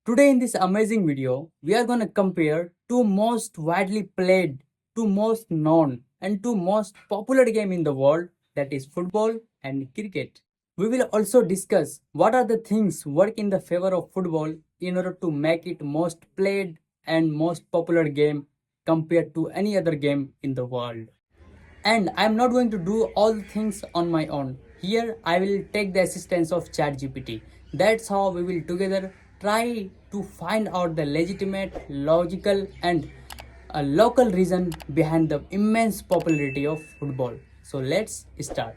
Today in this amazing video, we are going to compare two most widely played, two most known and two most popular game in the world, that is football and cricket. We will also discuss what are the things work in the favor of football in order to make it most played and most popular game compared to any other game in the world. And I'm not going to do all the things on my own. Here I will take the assistance of ChatGPT. That's how we will together try to find out the legitimate, logical and a local reason behind the immense popularity of football. So let's start.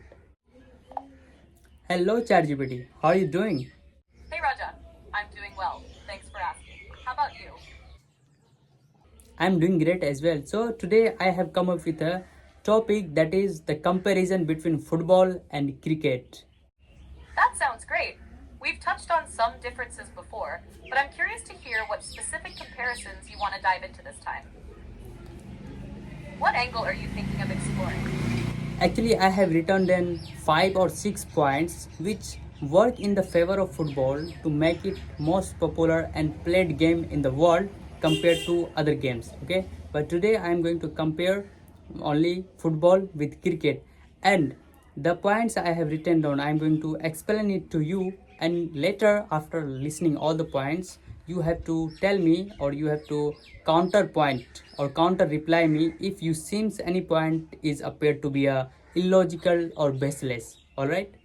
Hello ChatGPT, how are you doing? Hey Raja, I'm doing well. Thanks for asking. How about you? I'm doing great as well. So today I have come up with a topic that is the comparison between football and cricket. That sounds great. We've touched on some differences before, but I'm curious to hear what specific comparisons you want to dive into this time. What angle are you thinking of exploring? Actually, I have written down 5 or 6 points which work in the favor of football to make it most popular and played game in the world compared to other games. Okay, but today I am going to compare only football with cricket, and the points I have written down I am going to explain it to you, and later after listening all the points you have to tell me, or you have to counterpoint or counter reply me if you seems any point is appeared to be a illogical or baseless. All right.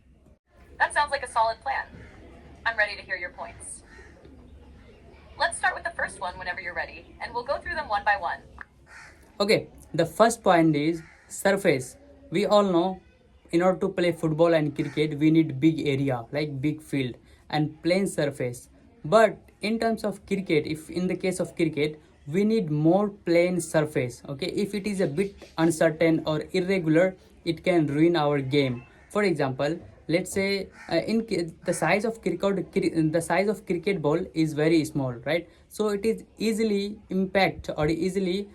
That sounds like a solid plan. I'm ready to hear your points. Let's start with the first one whenever you're ready, and we'll go through them one by one. Okay, the first point is surface. We all know in order to play football and cricket, we need big area like big field and plain surface. But in terms of cricket, if in the case of cricket, we need more plain surface. Okay, if it is a bit uncertain or irregular, it can ruin our game. For example, let's say the size of cricket ball is very small, right? So it is easily impact or easily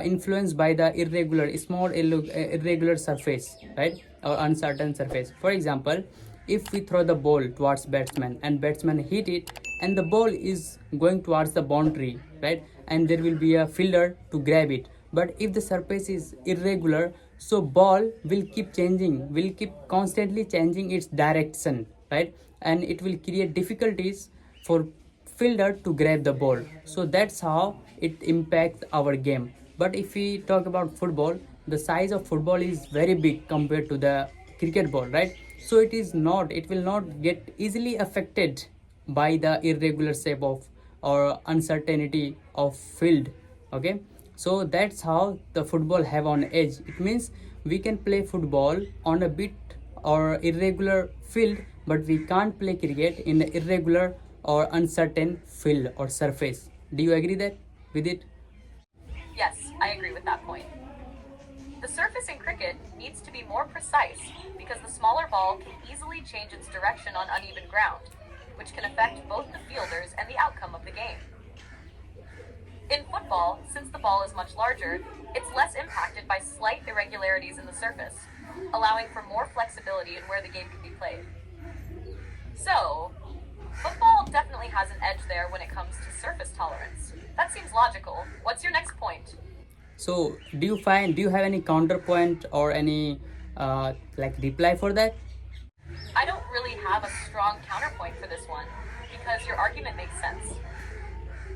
influenced by the irregular surface, right, or uncertain surface. For example, if we throw the ball towards batsman and batsman hit it and the ball is going towards the boundary, right, and there will be a fielder to grab it, but if the surface is irregular, so ball will keep changing, will keep constantly changing its direction, right, and it will create difficulties for fielder to grab the ball. So that's how it impacts our game. But if we talk about football, the size of football is very big compared to the cricket ball, right? So it will not get easily affected by the irregular shape of or uncertainty of field. Okay, so that's how the football have on edge. It means we can play football on a bit or irregular field, but we can't play cricket in the irregular or uncertain field or surface. Do you agree that with it? Yes, I agree with that point. The surface in cricket needs to be more precise because the smaller ball can easily change its direction on uneven ground, which can affect both the fielders and the outcome of the game. In football, since the ball is much larger, it's less impacted by slight irregularities in the surface, allowing for more flexibility in where the game can be played. So, football definitely has an edge there when it comes to surface tolerance. That seems logical. What's your next point? So do you have any counterpoint or any like reply for that? I don't really have a strong counterpoint for this one because your argument makes sense.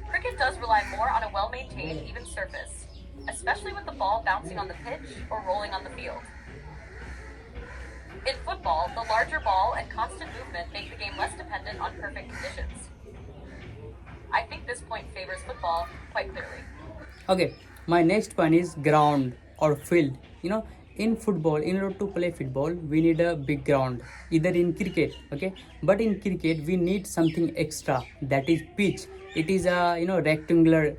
Cricket does rely more on a well maintained, even surface, especially with the ball bouncing on the pitch or rolling on the field. In football, the larger ball and constant movement make the game less dependent on perfect conditions. I think this point favors football quite clearly. Okay, my next one is ground or field. In football, in order to play football, we need a big ground, either in cricket, okay? But in cricket, we need something extra, that is pitch. It is a rectangular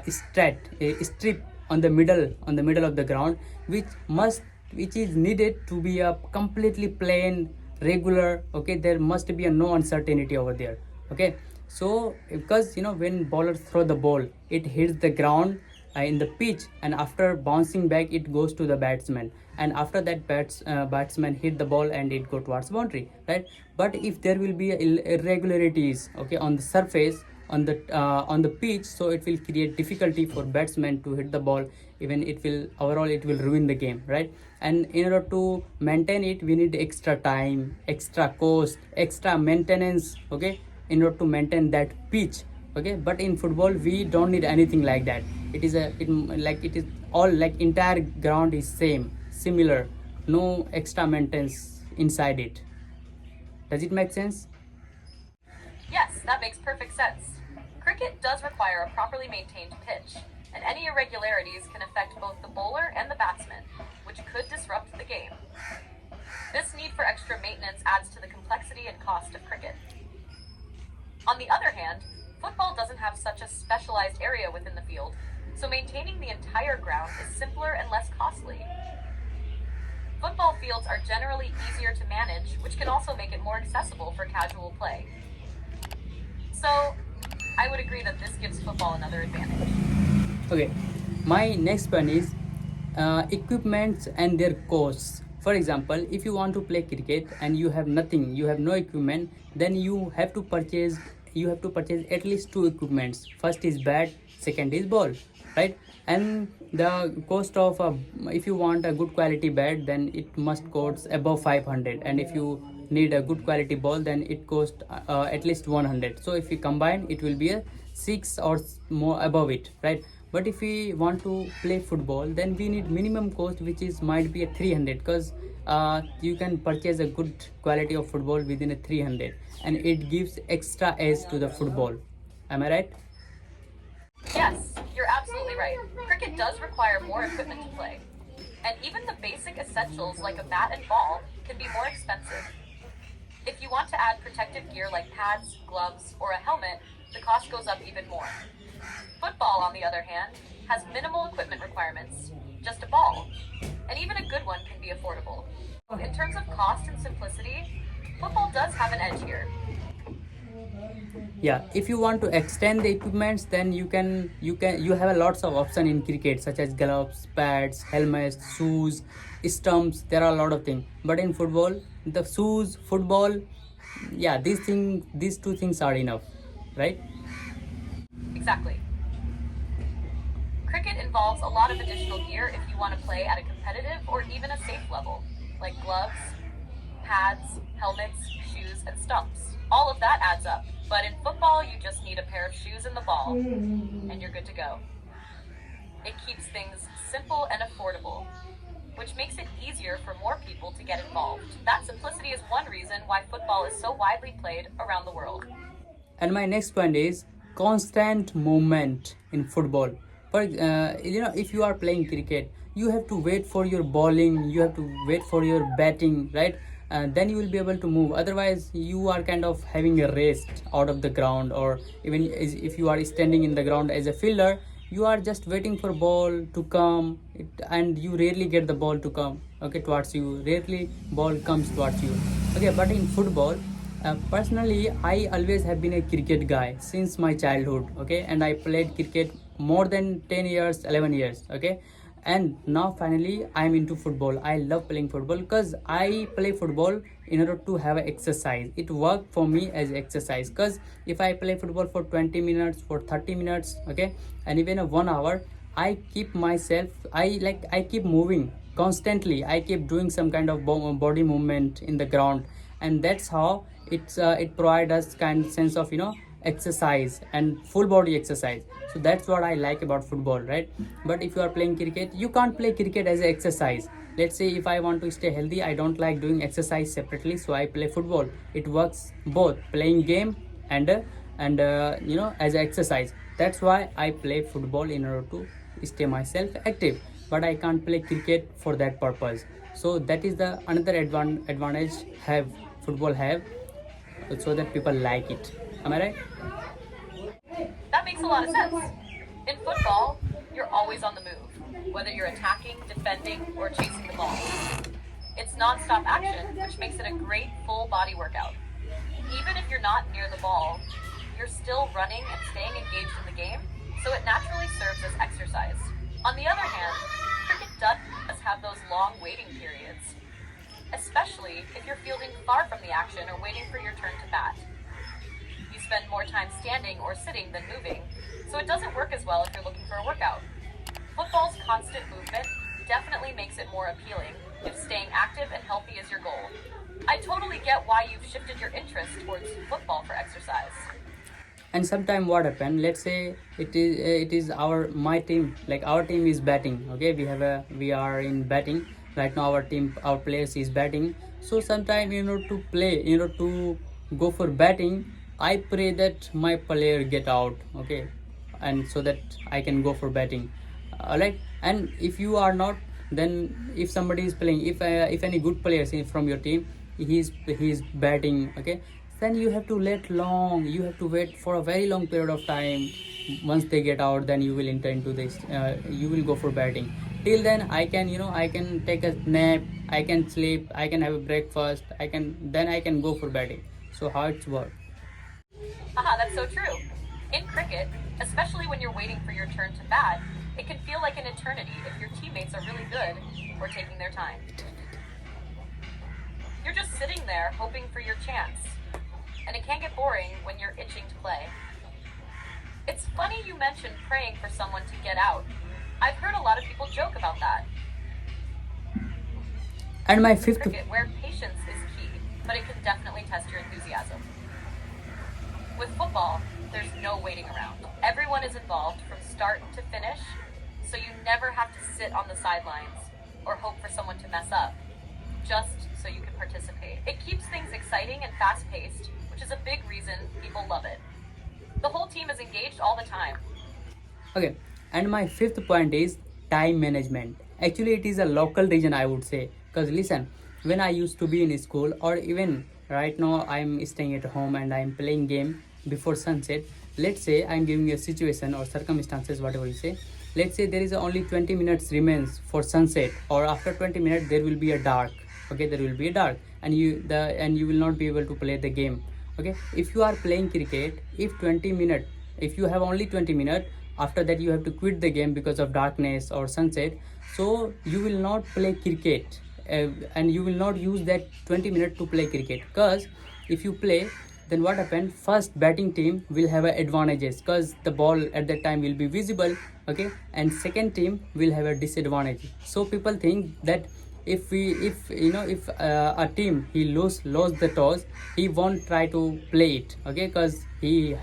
strip on the middle of the ground, which is needed to be a completely plain, regular. Okay, there must be a no uncertainty over there. Okay, so because when bowlers throw the ball, it hits the ground in the pitch, and after bouncing back it goes to the batsman, and after that batsman hit the ball and it go towards boundary, right? But if there will be irregularities, okay, on the surface, on the pitch, so it will create difficulty for batsmen to hit the ball. Even it will overall it will ruin the game, right? And in order to maintain it, we need extra time, extra cost, extra maintenance, okay, in order to maintain that pitch. Okay, but in football we don't need anything like that. It is all like entire ground is similar, no extra maintenance inside it. Does it make sense? Yes, that makes perfect sense. Cricket does require a properly maintained pitch, and any irregularities can affect both the bowler and the batsman, which could disrupt the game. This need for extra maintenance adds to the complexity and cost of cricket. On the other hand, football doesn't have such a specialized area within the field, so maintaining the entire ground is simpler and less costly. Football fields are generally easier to manage, which can also make it more accessible for casual play. So, I would agree that this gives football another advantage. Okay, my next one is equipments and their costs. For example, if you want to play cricket and you have nothing, you have no equipment, then you have to purchase at least two equipments. First is bat, second is ball, right? And the cost of if you want a good quality bat, then it must cost above 500, and if you need a good quality ball, then it costs at least 100. So if we combine, it will be a 6 or more above it, right? But if we want to play football, then we need minimum cost, which is might be a 300, because you can purchase a good quality of football within a 300, and it gives extra edge to the football. Am I right? Yes, you're absolutely right. Cricket does require more equipment to play. And even the basic essentials like a bat and ball can be more expensive. If you want to add protective gear like pads, gloves, or a helmet, the cost goes up even more. Football, on the other hand, has minimal equipment requirements, just a ball, and even a good one can be affordable. In terms of cost and simplicity, football does have an edge here. Yeah, if you want to extend the equipments, then you have a lots of option in cricket, such as gloves, pads, helmets, shoes, stumps. There are a lot of things, but in football, the shoes, football, yeah, these two things are enough, right? Exactly. Cricket involves a lot of additional gear if you want to play at a competitive or even a safe level, like gloves, pads, helmets, shoes, and stumps. All of that adds up. But in football, you just need a pair of shoes and the ball, and you're good to go. It keeps things simple and affordable, which makes it easier for more people to get involved. That simplicity is one reason why football is so widely played around the world. And my next point is constant movement in football. If you are playing cricket, you have to wait for your bowling, you have to wait for your batting, right? Then you will be able to move. Otherwise, you are kind of having a rest out of the ground, or even if you are standing in the ground as a fielder, you are just waiting for ball to come, and you rarely get the ball to come, okay, towards you. Rarely ball comes towards you. Okay, but in football, personally, I always have been a cricket guy since my childhood, okay, and I played cricket more than 10 years, 11 years, okay, and now finally I'm into football. I love playing football because I play football in order to have an exercise. It worked for me as exercise, because if I play football for 20 minutes, for 30 minutes, okay, and even a 1 hour, I keep moving constantly. I keep doing some kind of body movement in the ground, and that's how it provides us kind of sense of exercise and full body exercise. So that's what I like about football, right? But if you are playing cricket, you can't play cricket as an exercise. Let's say if I want to stay healthy, I don't like doing exercise separately, so I play football. It works both playing game and as an exercise. That's why I play football in order to stay myself active, but I can't play cricket for that purpose. So that is the another advantage have football have, so that people like it. Am I right? That makes a lot of sense. In football, you're always on the move, whether you're attacking, defending, or chasing the ball. It's non-stop action, which makes it a great full body workout. Even if you're not near the ball, you're still running and staying engaged in the game, so it naturally serves as exercise. On the other hand, cricket does have those long waiting periods, especially if you're fielding far from the action or waiting for your turn to bat. You spend more time standing or sitting than moving, so it doesn't work as well if you're looking for a workout. Football's constant movement definitely makes it more appealing if staying active and healthy is your goal. I totally get why you've shifted your interest towards football for exercise. And sometime what happen, let's say it is our my team, like our team is batting, okay, we are in batting right now, our players is batting. So sometime, to play, to go for batting, I pray that my player get out, okay, and so that I can go for batting. Right. And if you are not, then if somebody is playing, if any good players from your team, he's batting, okay, then you have to wait for a very long period of time. Once they get out, then you will enter into this, you will go for batting. Till then, I can take a nap, I can sleep, I can have a breakfast, I can go for batting. So how it's work. Haha, that's so true. In cricket, especially when you're waiting for your turn to bat, it can feel like an eternity if your teammates are really good or taking their time. You're just sitting there hoping for your chance, and it can get boring when you're itching to play. It's funny you mentioned praying for someone to get out. I've heard a lot of people joke about that. And my fifth Cricket, where patience is key, but it can definitely test your enthusiasm. With football, there's no waiting around. Everyone is involved from start to finish, so you never have to sit on the sidelines or hope for someone to mess up, just so you can participate. It keeps things exciting and fast-paced, which is a big reason people love it. The whole team is engaged all the time. Okay, and my fifth point is time management. Actually, it is a local region, I would say. Because listen, when I used to be in school, or even right now, I'm staying at home and I'm playing game before sunset. Let's say I'm giving you a situation or circumstances, whatever you say. Let's say there is only 20 minutes remains for sunset, or after 20 minutes there will be a dark. Okay, there will be a dark, and you will not be able to play the game. Okay, if you are playing cricket, if you have only 20 minutes, after that you have to quit the game because of darkness or sunset, so you will not play cricket, and you will not use that 20 minutes to play cricket. Because if you play, then what happened, first batting team will have a advantages because the ball at that time will be visible, okay, and second team will have a disadvantage. So people think that if a team he lost the toss, he won't try to play it, okay, because he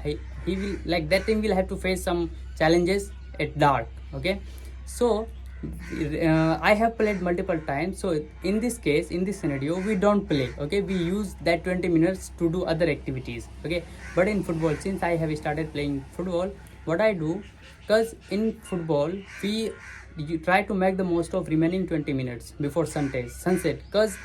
will, like, that team will have to face some challenges at dark, okay. So I have played multiple times. So in this case, in this scenario, we don't play, okay, we use that 20 minutes to do other activities, okay. But in football, since I have started playing football, what I do, because in football you try to make the most of remaining 20 minutes before sunset, because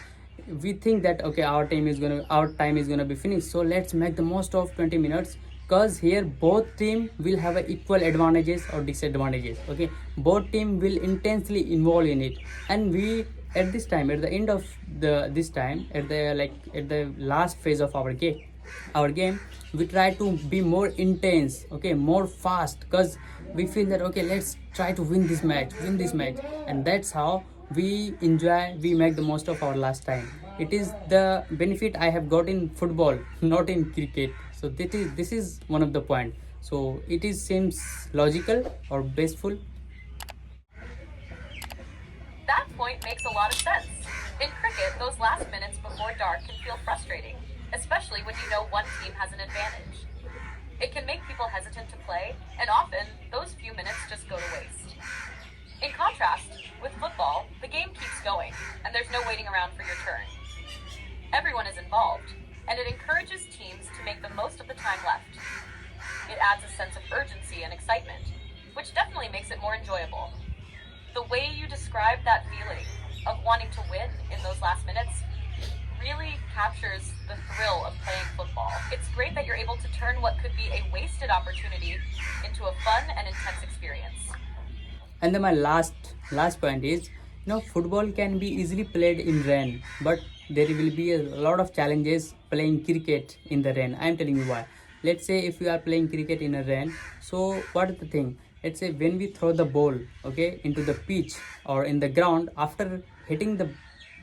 we think that, okay, our time is gonna be finished, so let's make the most of 20 minutes, because here both team will have a equal advantages or disadvantages, okay. Both team will intensely involve in it, and we at this time, at the end of this time, at the last phase of our game, we try to be more intense, okay, more fast, because we feel that, okay, let's try to win this match, and that's how we make the most of our last time. It is the benefit I have got in football, not in cricket. So this is one of the point. So seems logical or bestful. That point makes a lot of sense. In cricket, those last minutes before dark can feel frustrating, especially when you know one team has an advantage. It can make people hesitant to play, and often those few minutes just go to waste. In contrast, with football, the game keeps going, and there's no waiting around for your turn. Everyone is involved, and it encourages teams to make the most of the time left. It adds a sense of urgency and excitement, which definitely makes it more enjoyable. The way you describe that feeling of wanting to win in those last minutes really captures the thrill of playing football. It's great that you're able to turn what could be a wasted opportunity into a fun and intense experience. And then my last point is, football can be easily played in rain, but there will be a lot of challenges playing cricket in the rain. I am telling you why. Let's say if you are playing cricket in a rain, so what is the thing? Let's say when we throw the ball, okay, into the pitch or in the ground, after hitting the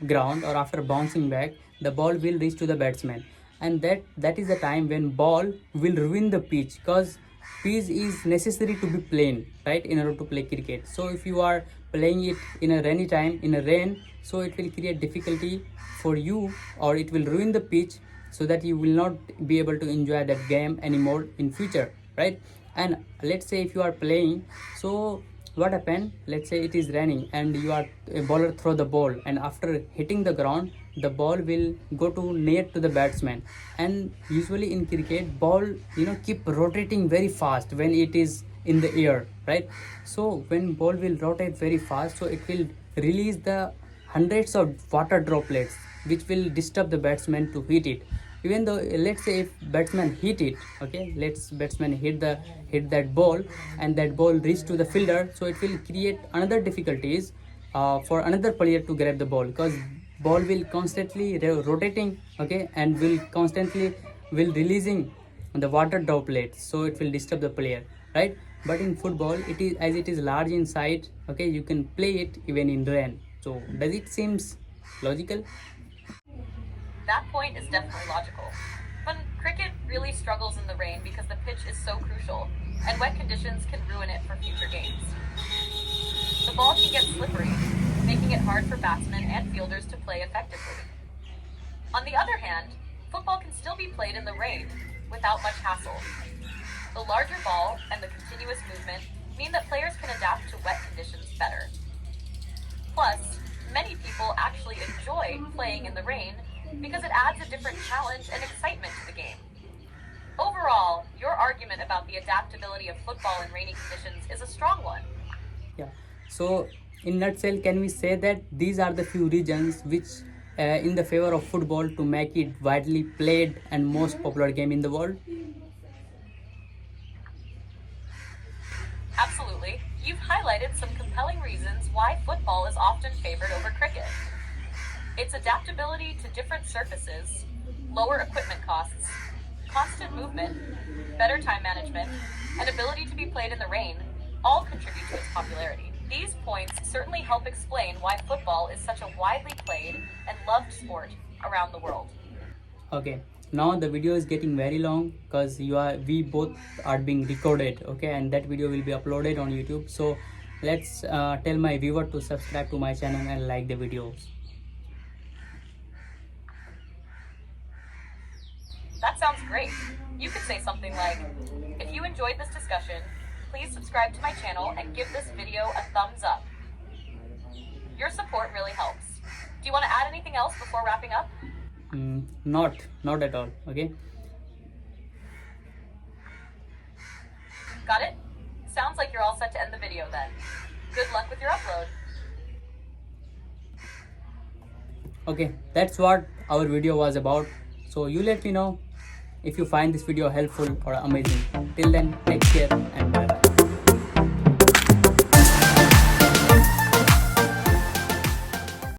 ground or after bouncing back, the ball will reach to the batsman, and that is the time when ball will ruin the pitch, because pitch is necessary to be plain, right, in order to play cricket. So if you are playing it in a rainy time, in a rain, so it will create difficulty for you, or it will ruin the pitch, so that you will not be able to enjoy that game anymore in future, right? And let's say if you are playing, so what happened, let's say it is raining and you are a bowler throw the ball, and after hitting the ground the ball will go to near to the batsman. And usually in cricket, ball keep rotating very fast when it is in the air, right? So when ball will rotate very fast, so it will release the hundreds of water droplets which will disturb the batsman to hit it. Even though, let's say if batsman hit it, okay, let's batsman hit that ball, and that ball reach to the fielder, so it will create another difficulties for another player to grab the ball, because ball will constantly rotating, okay, and will constantly will releasing the water droplets, so it will disturb the player, right? But in football, it is, as it is large in size, okay, you can play it even in rain. So does it seems logical? That point is definitely logical. But cricket really struggles in the rain because the pitch is so crucial, and wet conditions can ruin it for future games. The ball can get slippery, making it hard for batsmen and fielders to play effectively. On the other hand, football can still be played in the rain without much hassle. The larger ball and the continuous movement mean that players can adapt to wet conditions better. Plus, many people actually enjoy playing in the rain because it adds a different challenge and excitement to the game. Overall, your argument about the adaptability of football in rainy conditions is a strong one. Yeah. So in nutshell, can we say that these are the few reasons which in the favor of football to make it widely played and most popular game in the world? Absolutely. You've highlighted some compelling reasons why football is often favored over cricket. Its adaptability to different surfaces, lower equipment costs, constant movement, better time management, and ability to be played in the rain all contribute to its popularity. These points certainly help explain why football is such a widely played and loved sport around the world. Okay, now the video is getting very long because we both are being recorded, okay, and that video will be uploaded on YouTube. So let's tell my viewer to subscribe to my channel and like the videos. That sounds great. You could say something like, if you enjoyed this discussion, please subscribe to my channel and give this video a thumbs up. Your support really helps. Do you want to add anything else before wrapping up? Not at all, okay. Got it? Sounds like you're all set to end the video then. Good luck with your upload. Okay, that's what our video was about. So you let me know if you find this video helpful or amazing. Till then, take care and bye.